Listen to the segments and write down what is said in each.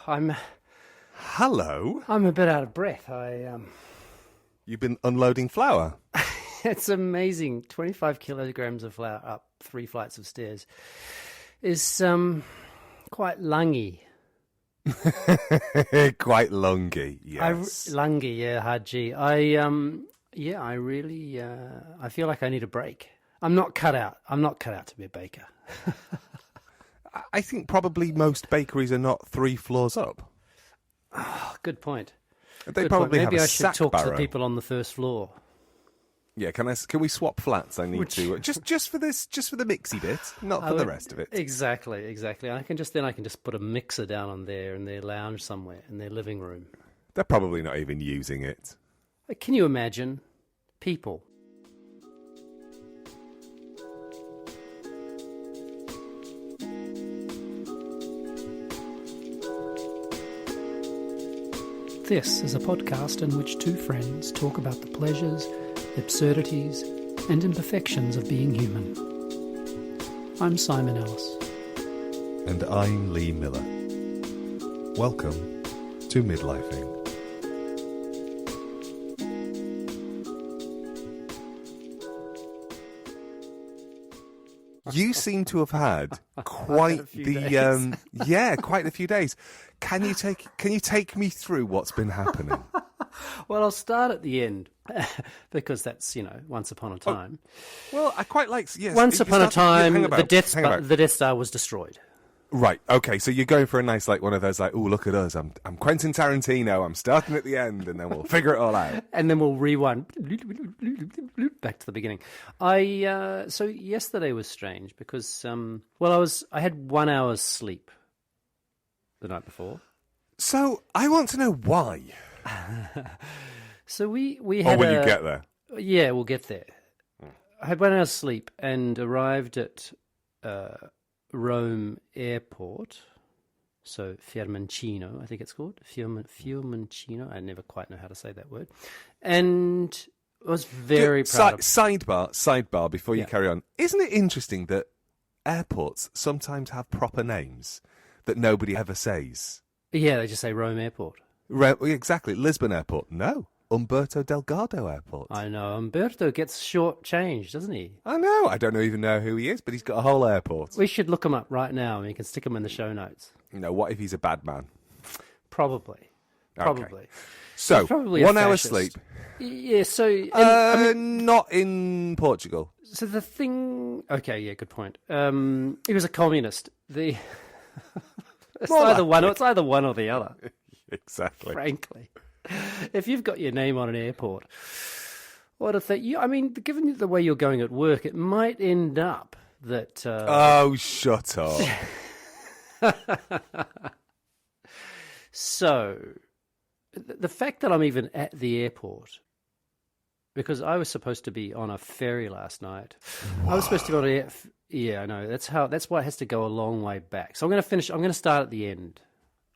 I'm Hello. a bit out of breath. You've been unloading flour. It's amazing. 25 kilograms of flour up 3 flights of stairs is quite lungy. Quite lungy, yes. Lungy, yeah, hard G. I really I feel like I need a break. I'm not cut out to be a baker. I think probably most bakeries are not 3 floors up. Oh, good point. They Good probably point. have Maybe a I should sack talk to barrow. the people on the first floor. Yeah, can we swap flats? I need to just for the mixy bit, not for the rest of it. Exactly. I can just put a mixer down on there in their lounge somewhere in their living room. They're probably not even using it. Can you imagine people? This is a podcast in which two friends talk about the pleasures, absurdities, and imperfections of being human. I'm Simon Ellis. And I'm Lee Miller. Welcome to Midlifing. You seem to have had quite quite a few days. Can you take me through what's been happening? Well, I'll start at the end because that's, once upon a time. Well, I quite like Once upon a time, the Death Star was destroyed. Right. Okay. So you're going for a nice, one of those, oh, look at us. I'm Quentin Tarantino. I'm starting at the end, and then we'll figure it all out. And then we'll rewind back to the beginning. So yesterday was strange because I had 1 hour's sleep the night before. So I want to know why. So we had. Or will you get there? Yeah, we'll get there. I had 1 hour's sleep and arrived at Rome Airport, so Fiumicino, I think it's called, Fiumicino. I never quite know how to say that word, and I was very proud. Sidebar. Before you carry on, isn't it interesting that airports sometimes have proper names that nobody ever says? Yeah, they just say Rome Airport. Exactly, Lisbon Airport. No. Umberto Delgado Airport. I know. Umberto gets short-changed, doesn't he? I know. I don't even know who he is, but he's got a whole airport. We should look him up right now, and we can stick him in the show notes. What if he's a bad man? Probably. Okay. So, 1 hour sleep. Yeah, so... not in Portugal. So the thing... Okay, yeah, good point. He was a communist. It's either one or the other. Exactly. Frankly. If you've got your name on an airport, what if that? Given the way you're going at work, it might end up that. Oh, shut up! So, the fact that I'm even at the airport, because I was supposed to be on a ferry last night. Whoa. I was supposed to go on yeah, I know. That's why it has to go a long way back. So I'm going to start at the end.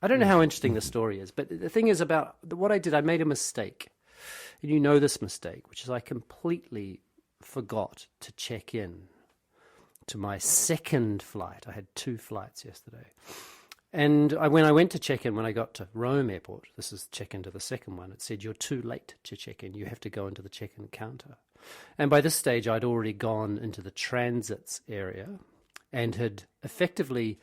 I don't know how interesting the story is, but the thing is about what I did, I made a mistake. And you know this mistake, which is I completely forgot to check in to my second flight. I had 2 flights yesterday. And when I went to check in, when I got to Rome Airport, this is check into the second one, it said, you're too late to check in. You have to go into the check-in counter. And by this stage, I'd already gone into the transits area and had effectively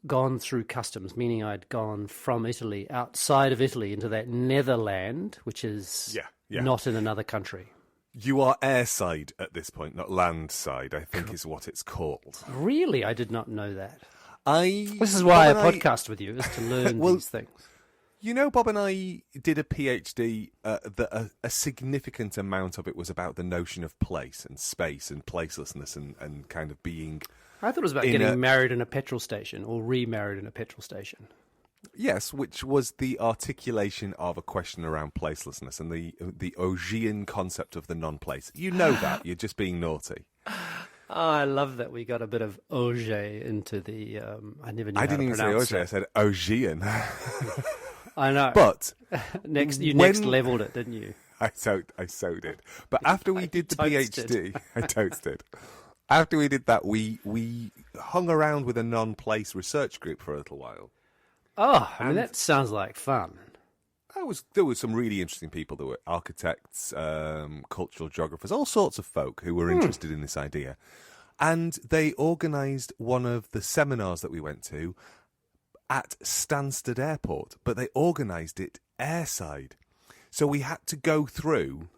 gone through customs, meaning I'd gone from Italy, outside of Italy, into that Netherland, which is not in another country. You are airside at this point, not landside, I think is what it's called. Really? I did not know that. This is why I podcast with you, is to learn these things. Bob and I did a PhD that a significant amount of it was about the notion of place and space and placelessness and kind of being... I thought it was about getting married in a petrol station or remarried in a petrol station. Yes, which was the articulation of a question around placelessness and the Augean concept of the non-place. You know that. You're just being naughty. Oh, I love that we got a bit of Augé into the... I never knew how to pronounce it. I didn't even say Augean, I said Augean. I know. But... next leveled it, didn't you? I so did. But after we did the PhD... I toasted. After we did that, we hung around with a non-place research group for a little while. Oh, I mean, And that sounds like fun. there was some really interesting people. There were architects, cultural geographers, all sorts of folk who were interested in this idea. And they organised one of the seminars that we went to at Stansted Airport, but they organised it airside. So we had to go through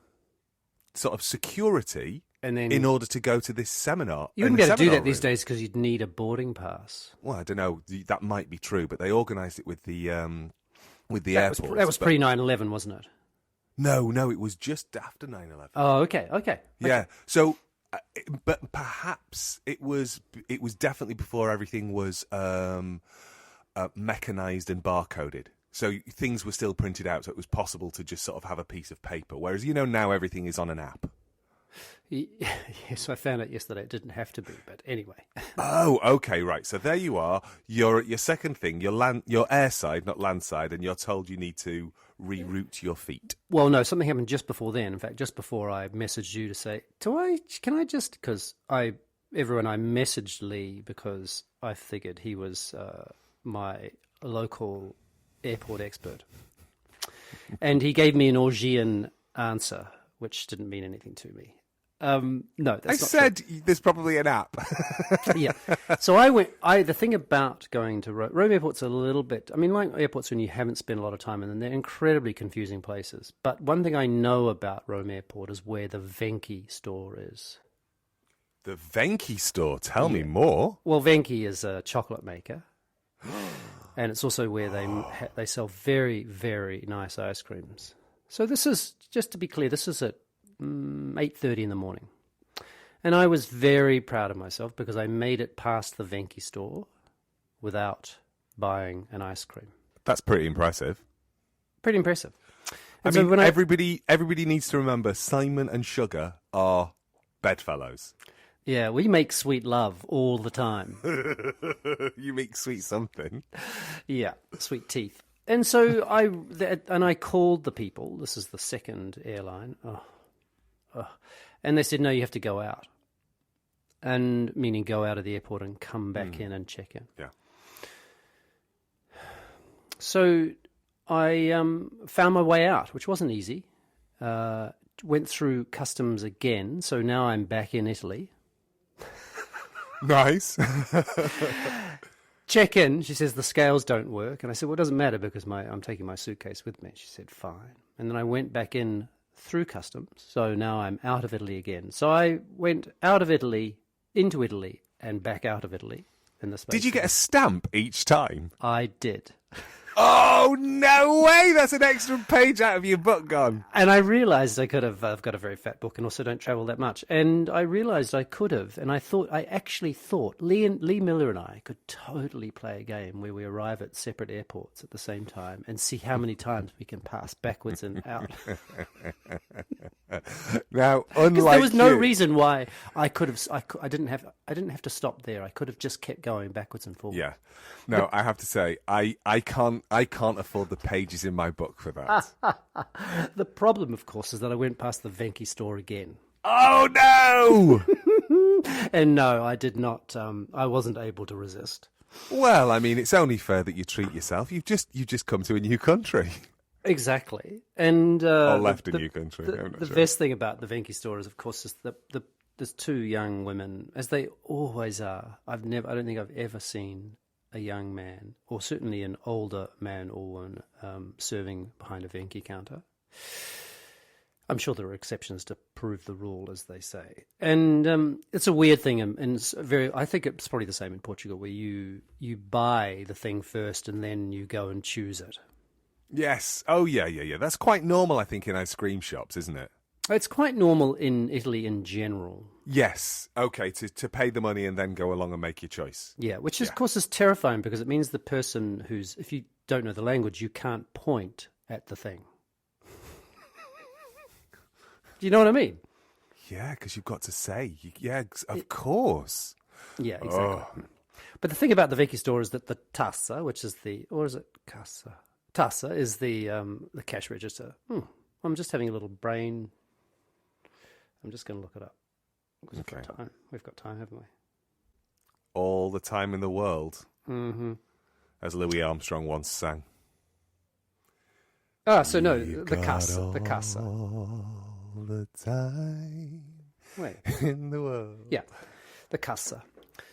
sort of security And then in order to go to this seminar. you wouldn't be able to do that these days because you'd need a boarding pass. Well, I don't know. That might be true, but they organised it with the airport. That was pre 9/11, wasn't it? No, it was just after 9/11. Oh, okay. Yeah. So, but perhaps it was definitely before everything was mechanized and barcoded. So things were still printed out, so it was possible to just sort of have a piece of paper. Whereas now everything is on an app. Yes, I found out yesterday it didn't have to be, but anyway. Oh, okay, right. So there you are. You're at your second thing. You're airside, not landside, and you're told you need to reroute your feet. Well, no, something happened just before then. In fact, just before I messaged you to say, can I just, because I messaged Lee because I figured he was my local airport expert. And he gave me an Augean answer, which didn't mean anything to me. No, that's not said true. There's probably an app. Yeah. So I went. The thing about going to Rome Airport's a little bit. I mean, like airports when you haven't spent a lot of time in them, they're incredibly confusing places. But one thing I know about Rome Airport is where the Venchi store is. The Venchi store. Tell me more. Well, Venchi is a chocolate maker, and it's also where they sell very, very nice ice creams. So this is, just to be clear, this is at 8:30 in the morning. And I was very proud of myself because I made it past the Venchi store without buying an ice cream. That's pretty impressive. Pretty impressive. And so everybody needs to remember Simon and Sugar are bedfellows. Yeah, we make sweet love all the time. You make sweet something. Yeah, sweet teeth. And so I called the people. This is the second airline. And they said, no, you have to go out. And meaning go out of the airport and come back in and check in. Yeah. So I found my way out, which wasn't easy. Went through customs again. So now I'm back in Italy. Nice. Check in. She says the scales don't work. And I said, well, it doesn't matter because I'm taking my suitcase with me. She said, fine. And then I went back in through customs. So now I'm out of Italy again. So I went out of Italy, into Italy, and back out of Italy in the space. Did you get a stamp each time? I did. Oh, no way! That's an extra page out of your book gone. And I realised I could have. I've got a very fat book and also don't travel that much. And I realised I could have. And I actually thought Lee Miller and I could totally play a game where we arrive at separate airports at the same time and see how many times we can pass backwards and out. Now, because there was no reason why I could have. I didn't have to stop there. I could have just kept going backwards and forwards. Yeah. No, I have to say, I can't afford the pages in my book for that. The problem, of course, is that I went past the Venchi store again. Oh no! And no, I did not. I wasn't able to resist. Well, I mean, it's only fair that you treat yourself. You've just come to a new country. Exactly, and or left a new country. The best thing about the Venchi store is, of course, is there's two young women, as they always are. I don't think I've ever seen a young man, or certainly an older man or woman, serving behind a Venchi counter. I'm sure there are exceptions to prove the rule, as they say. And it's a weird thing, and it's I think it's probably the same in Portugal, where you buy the thing first and then you go and choose it. Yes. Oh, yeah. That's quite normal, I think, in ice cream shops, isn't it? It's quite normal in Italy in general. Yes. Okay, to pay the money and then go along and make your choice. Yeah, which of course is terrifying because it means the person if you don't know the language, you can't point at the thing. Do you know what I mean? Yeah, because you've got to say. Of course. Yeah, exactly. Oh. But the thing about the Venchi store is that the tassa, which is or is it cassa? Tassa is the cash register. I'm just having a little brain. I'm just going to look it up. Okay. We've got time, haven't we? All the time in the world. Mm-hmm. as Louis Armstrong once sang. Ah, so no, You the got casa, the casa. all the time Wait, in the world. yeah, the casa.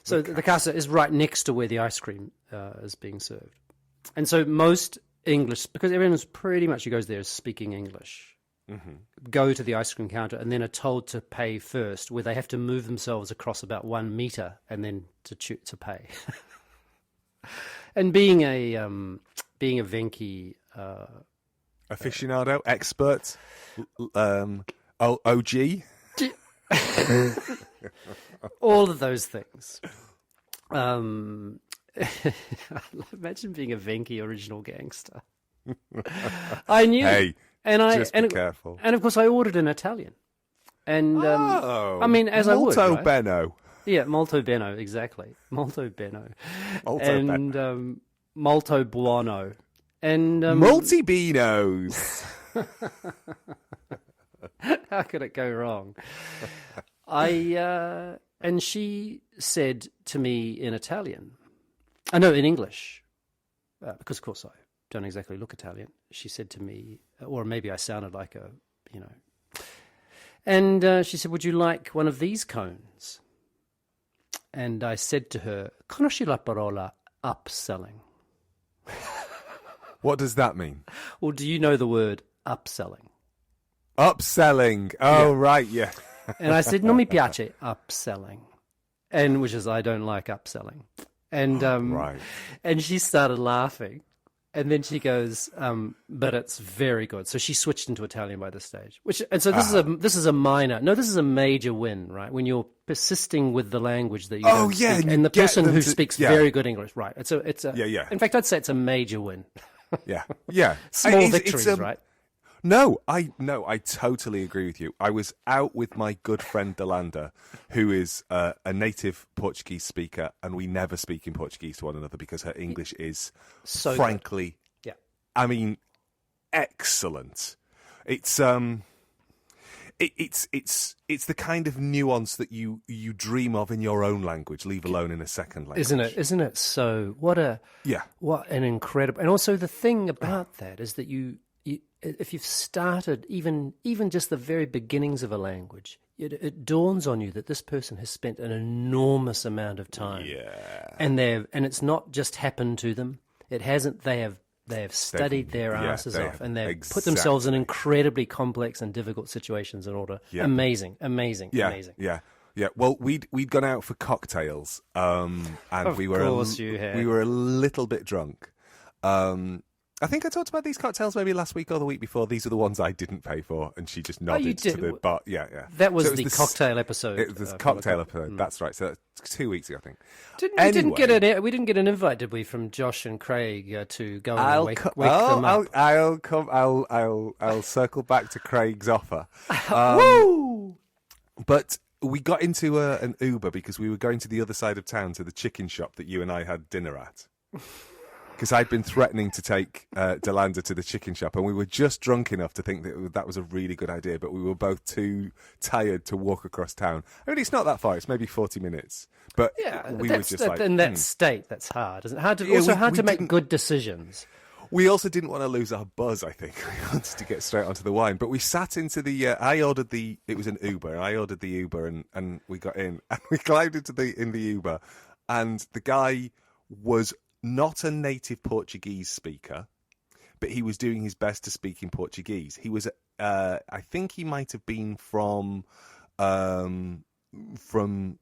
So the casa is right next to where the ice cream is being served. And so most English, because everyone's pretty much who goes there is speaking English, go to the ice cream counter and then are told to pay first, where they have to move themselves across about 1 meter and then to pay. And being a Venchi Aficionado, expert, OG. all of those things. Imagine being a Venchi original gangster. I knew. Hey, just be and careful. And of course, I ordered in Italian. And I mean, as I would, Molto right? Beno. Yeah, molto bene, exactly. Molto bene. Molto And molto buono. And Multi-beanos. how could it go wrong? And she said to me in Italian, I know in English, because of course I don't exactly look Italian. She said to me, or maybe I sounded like and she said, would you like one of these cones? And I said to her, conosci la parola upselling? What does that mean? Or do you know the word upselling? Upselling. Oh, right, yeah. And I said, non mi piace upselling. And which is, I don't like upselling. And Right. and she started laughing. And then she goes, but it's very good. So she switched into Italian by this stage. And so this is a major win, right? When you're persisting with the language that you don't speak, and the person who speaks very good English, right? It's a Yeah. In fact, I'd say it's a major win. Yeah. Small victories, right? No, I totally agree with you. I was out with my good friend Delanda, who is a native Portuguese speaker, and we never speak in Portuguese to one another because her English is, so frankly, good. Yeah. I mean, excellent. It's it's the kind of nuance that you dream of in your own language, leave alone in a second language. Isn't it? So what an incredible, and also the thing about that is that you if you've started even just the very beginnings of a language, it dawns on you that this person has spent an enormous amount of time. Yeah. And it's not just happened to them. It hasn't. They have studied their asses off, and they've put themselves in incredibly complex and difficult situations in order. Yeah. Amazing. Yeah. Well, we'd gone out for cocktails, and we were a little bit drunk. I think I talked about these cocktails maybe last week or the week before. These are the ones I didn't pay for, and she just nodded to the bar. Yeah. That was the cocktail episode. It was the cocktail episode. That's right. So that's 2 weeks ago, I think. We didn't get an invite, did we, from Josh and Craig to go and wake them up? I'll circle back to Craig's offer. Woo! But we got into an Uber because we were going to the other side of town to the chicken shop that you and I had dinner at. Because I'd been threatening to take Delanda to the chicken shop, and we were just drunk enough to think that was a really good idea, but we were both too tired to walk across town. I mean, it's not that far; it's maybe 40 minutes. But we were just like, in that state, that's hard, isn't it? Hard to make good decisions. We also didn't want to lose our buzz. I think we wanted to get straight onto the wine, but we sat into the. It was an Uber. I ordered the Uber, and we got in, and we climbed into the Uber, and the guy was not a native Portuguese speaker, but he was doing his best to speak in Portuguese. He was, I think he might have been from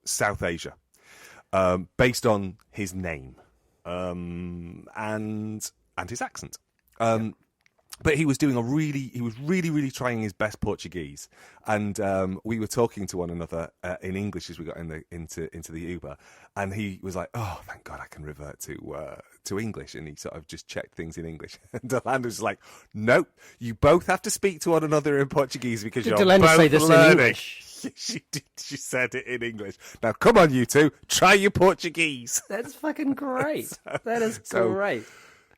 South Asia, based on his name and his accent. But he was doing really trying his best Portuguese, and we were talking to one another in English as we got into the Uber, and he was like, "Oh, thank God, I can revert to English," and he sort of just checked things in English. And Delanda was like, "Nope, you both have to speak to one another in Portuguese because you're Delanda both say this learning." in English? She did. She said it in English. Now, come on, you two, try your Portuguese. That's fucking great. That is great.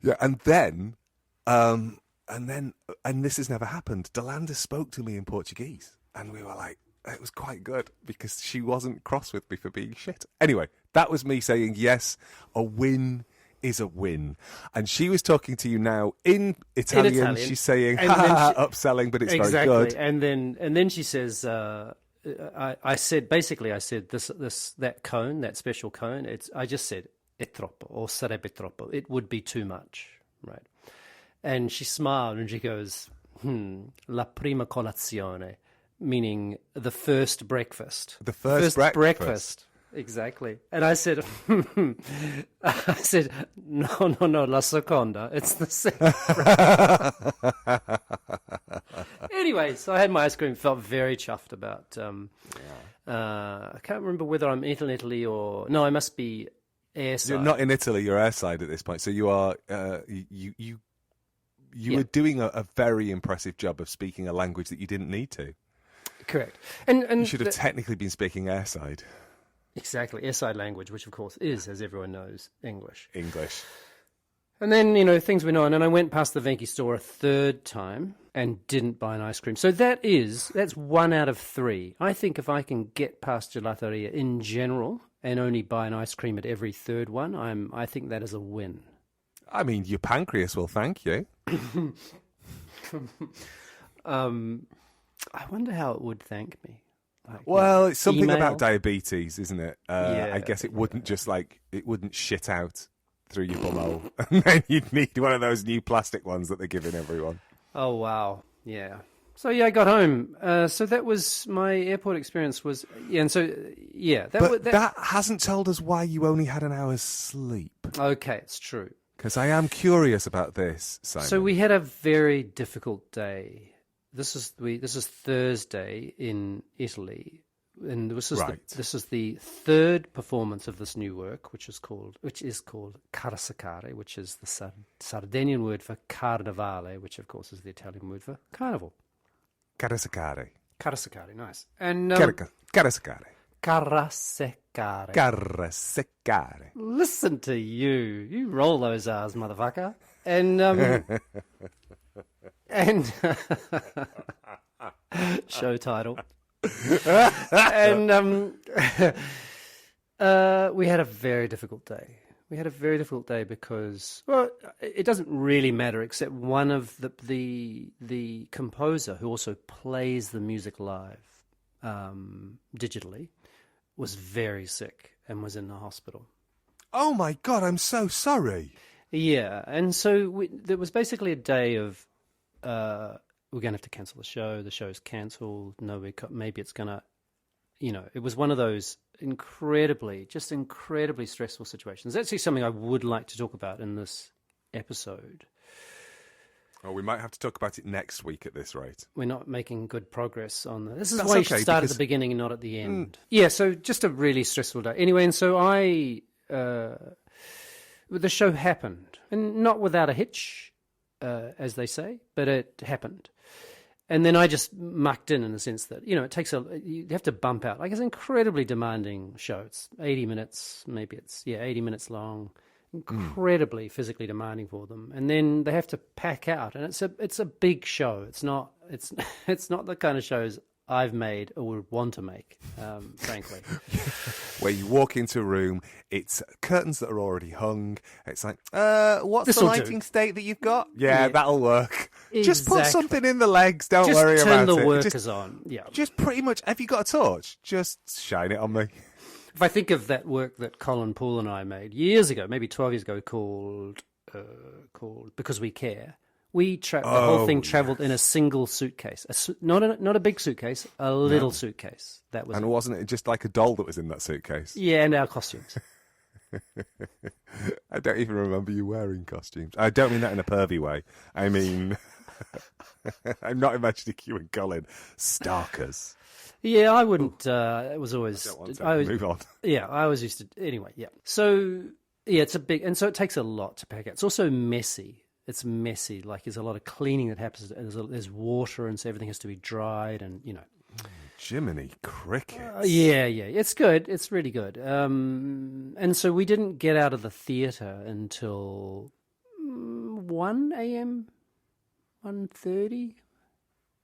Yeah, and then. And this has never happened. Delanda spoke to me in Portuguese, and we were like, it was quite good because she wasn't cross with me for being shit. Anyway, that was me saying yes. A win is a win. And she was talking to you now in Italian. Italian. She's saying, And ha then ha, she- upselling, but it's exactly. very good. And then she says, I said that cone, that special cone. I just said è troppo or sarebbe troppo. It would be too much, right? And she smiled and she goes, la prima colazione, meaning the first breakfast. The first breakfast. Exactly. And I said, no, la seconda. It's the second. Anyway, so I had my ice cream, felt very chuffed about. I can't remember whether I'm in Italy or no. I must be airside. You're not in Italy. You're airside at this point. So you are. You were doing a very impressive job of speaking a language that you didn't need to. Correct. And you should have technically been speaking airside. Exactly, airside language, which of course is, as everyone knows, English. And then, things went on, and I went past the Venchi store a third time and didn't buy an ice cream. So that's 1 out of 3. I think if I can get past gelateria in general and only buy an ice cream at every third one, I think that is a win. I mean, your pancreas will thank you. I wonder how it would thank me. Well, it's something email. about diabetes, isn't it? Yeah. I guess it wouldn't it wouldn't shit out through your bumhole. And then you'd need one of those new plastic ones that they're giving everyone. Oh, wow. Yeah. So, I got home. So that was my airport experience That hasn't told us why you only had an hour's sleep. Okay, it's true. Because I am curious about this, Simon. So we had a very difficult day. This is Thursday in Italy, and this is the third performance of this new work, which is called Carasacare, which is the Sardinian word for Carnevale, which of course is the Italian word for carnival. Carasacare, nice. And Carasacare. Carasecare. Listen to you. You roll those R's, motherfucker. And show title. And we had a very difficult day. Because, well, it doesn't really matter, except one of the composer who also plays the music live digitally was very sick and was in the hospital. Oh my God, I'm so sorry. Yeah, and so there was basically a day of we're going to have to cancel the show. The show's cancelled. No, maybe it's going to, it was one of those incredibly stressful situations. It's actually something I would like to talk about in this episode. Oh, we might have to talk about it next week at this rate. We're not making good progress on that. This is That's why you okay, should start at the beginning and not at the end. Yeah, so just a really stressful day. Anyway, and so the show happened, and not without a hitch, as they say, but it happened. And then I just mucked in the sense that, it takes you have to bump out. Like, it's an incredibly demanding show. It's 80 minutes, 80 minutes long. Incredibly physically demanding for them, and then they have to pack out, and it's a big show. It's not the kind of shows I've made or would want to make, frankly. Where you walk into a room, it's curtains that are already hung. It's like, what's This'll the lighting do. state that you've got? Yeah, that'll work. Exactly. Just put something in the legs. Don't Just worry turn about the it. workers on. Yeah. Just pretty much. Have you got a torch? Just shine it on me. If I think of that work that Colin Poole and I made years ago, maybe 12 years ago, called Because We Care, the whole thing travelled in a single suitcase, not a big suitcase, a little suitcase. That was, and wasn't it just like a doll that was in that suitcase? Yeah, and our costumes. I don't even remember you wearing costumes. I don't mean that in a pervy way. I mean, I'm not imagining you and Colin stalkers. Yeah, I wouldn't. It was always. I don't want to move on. Yeah, I was used to. Anyway, yeah. So yeah, it's a big, and so it takes a lot to pack out. It's also messy. It's messy. Like, there's a lot of cleaning that happens. There's water, and so everything has to be dried, and Jiminy crickets. Yeah. It's good. It's really good. And so we didn't get out of the theatre until 1 a.m., 1:30.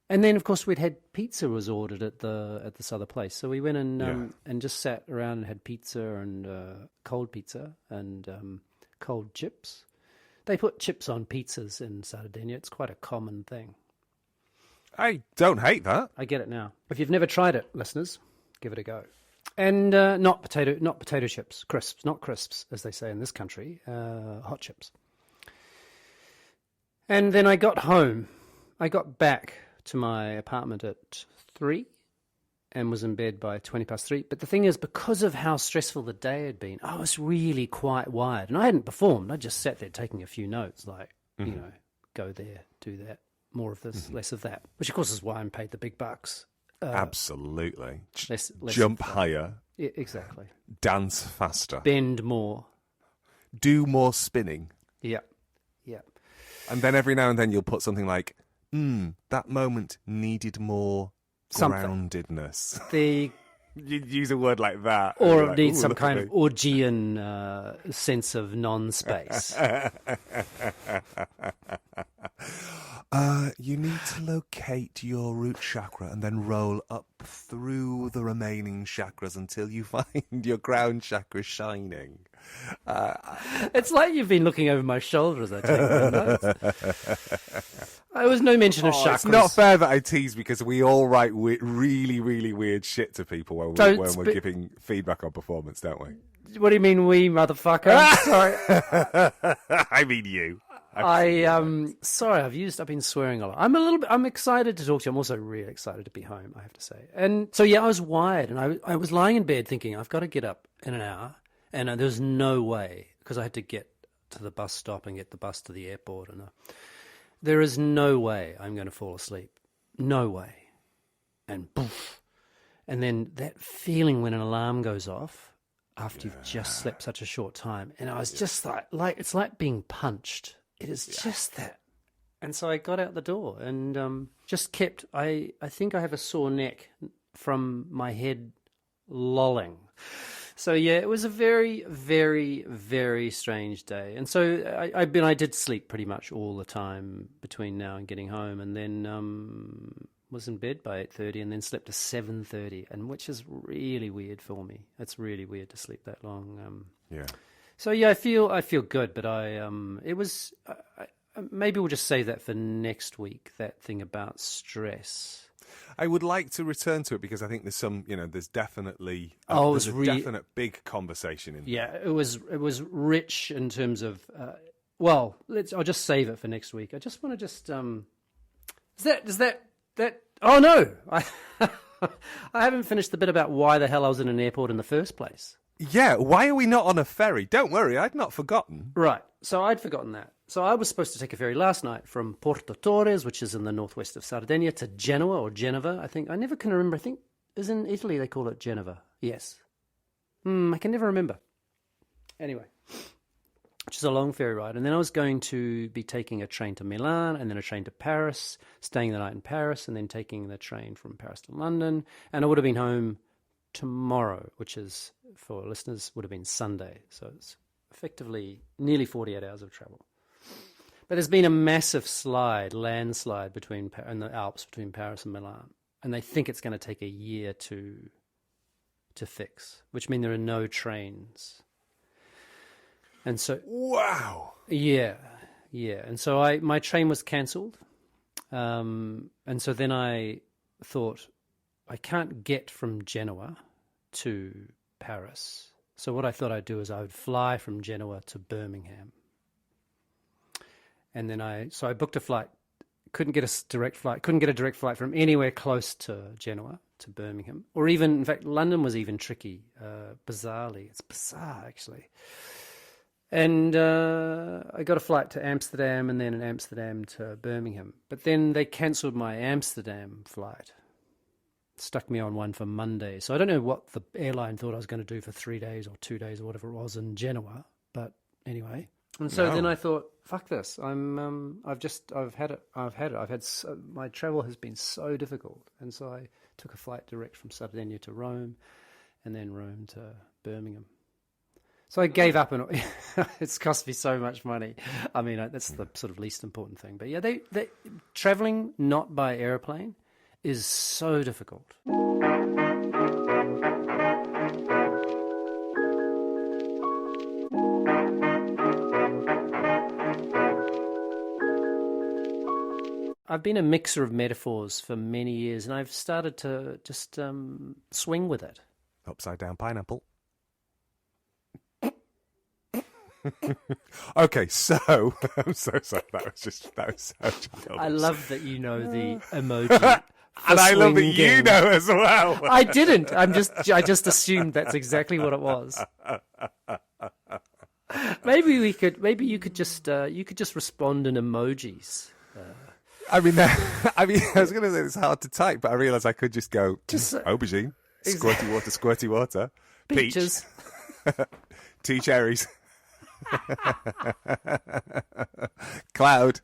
And then, of course, we'd had pizza was ordered at this other place. So we went and just sat around and had pizza and cold pizza and cold chips. They put chips on pizzas in Sardinia. It's quite a common thing. I don't hate that. I get it now. If you've never tried it, listeners, give it a go. And not potato chips, crisps, not crisps, as they say in this country, hot chips. And then I got home. I got back to my apartment at 3 and was in bed by 20 past 3. But the thing is, because of how stressful the day had been, I was really quite wired. And I hadn't performed. I just sat there taking a few notes, like, go there, do that, more of this, less of that. Which, of course, is why I'm paid the big bucks. Absolutely. Less Jump higher. Yeah, exactly. Dance faster. Bend more. Do more spinning. Yeah. And then every now and then you'll put something like, that moment needed more groundedness. You'd use a word like that. Or it like, needs some kind of Augean sense of non-space. You need to locate your root chakra and then roll up through the remaining chakras until you find your crown chakra shining. It's like you've been looking over my shoulder as I take my notes. There was no mention of chakras. It's not fair that I tease because we all write really, really weird shit to people when we're giving feedback on performance, don't we? What do you mean we, motherfucker? Sorry. I mean you. Sorry, I've been swearing a lot. I'm excited to talk to you. I'm also really excited to be home, I have to say. And so, yeah, I was wired and I was lying in bed thinking, I've got to get up in an hour. And there was no way, because I had to get to the bus stop and get the bus to the airport. And there is no way I'm going to fall asleep. No way. And poof. And then that feeling when an alarm goes off after you've just slept such a short time. And I was just like it's like being punched. It is just that. And so I got out the door and just kept, I think I have a sore neck from my head lolling. So, yeah, it was a very, very, very strange day. And so I did sleep pretty much all the time between now and getting home, and then was in bed by 8:30 and then slept to 7:30, and which is really weird for me. It's really weird to sleep that long. So, yeah, I feel good, but maybe we'll just save that for next week, that thing about stress. I would like to return to it because I think there's some, there's definitely definite big conversation in there. Yeah, it was rich in terms of. I'll just save it for next week. I just want to Is that? Oh no, I haven't finished the bit about why the hell I was in an airport in the first place. Yeah, why are we not on a ferry? Don't worry, I'd not forgotten. Right, so I'd forgotten that. So I was supposed to take a ferry last night from Porto Torres, which is in the northwest of Sardinia, to Genoa or Genova, I think. I never can remember. I think is in Italy they call it Genova. Yes. I can never remember. Anyway, which is a long ferry ride. And then I was going to be taking a train to Milan and then a train to Paris, staying the night in Paris, and then taking the train from Paris to London. And I would have been home tomorrow, which is, for listeners, would have been Sunday. So it's effectively nearly 48 hours of travel. But there's been a massive landslide in the Alps between Paris and Milan, and they think it's going to take a year to fix, which means there are no trains. And so, wow, yeah, and so my train was cancelled, and so then I thought I can't get from Genoa to Paris. So what I thought I'd do is I would fly from Genoa to Birmingham. And then I booked a flight, couldn't get a direct flight from anywhere close to Genoa to Birmingham, or even, in fact, London was even tricky, bizarrely. It's bizarre, actually. And I got a flight to Amsterdam and then in Amsterdam to Birmingham. But then they cancelled my Amsterdam flight, stuck me on one for Monday. So I don't know what the airline thought I was going to do for 3 days or 2 days or whatever it was in Genoa, but anyway. And so then I thought, fuck this. I've had it. My travel has been so difficult. And so I took a flight direct from Sardinia to Rome and then Rome to Birmingham. So I gave up, and it's cost me so much money. I mean, that's the sort of least important thing. But yeah, they traveling not by airplane is so difficult. I've been a mixer of metaphors for many years, and I've started to just swing with it. Upside down pineapple. Okay, so I'm so sorry. That was so childish. I love that you know the emoji. And I love that swinging. you know as well. I didn't. I just assumed that's exactly what it was. Maybe you could just respond in emojis. I mean, I was going to say it's hard to type, but I realised I could just go aubergine, squirty water, Peaches, peach, 2 cherries, cloud.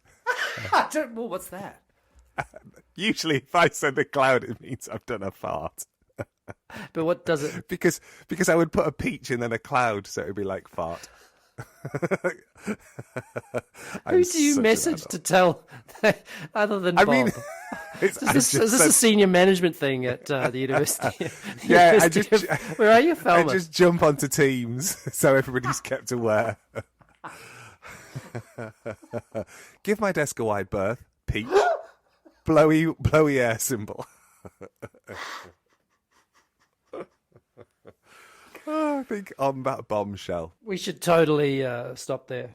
I don't know what's that. Usually, if I send a cloud, it means I've done a fart. But what does it? Because I would put a peach and then a cloud, so it would be like fart. Who do you message to tell other than Bob? mean, is this a senior management thing at the university? Yeah, where are you, Falmouth? I just jump onto Teams so everybody's kept aware. Give my desk a wide berth. Peach. blowy air symbol. I think on that bombshell. We should totally stop there.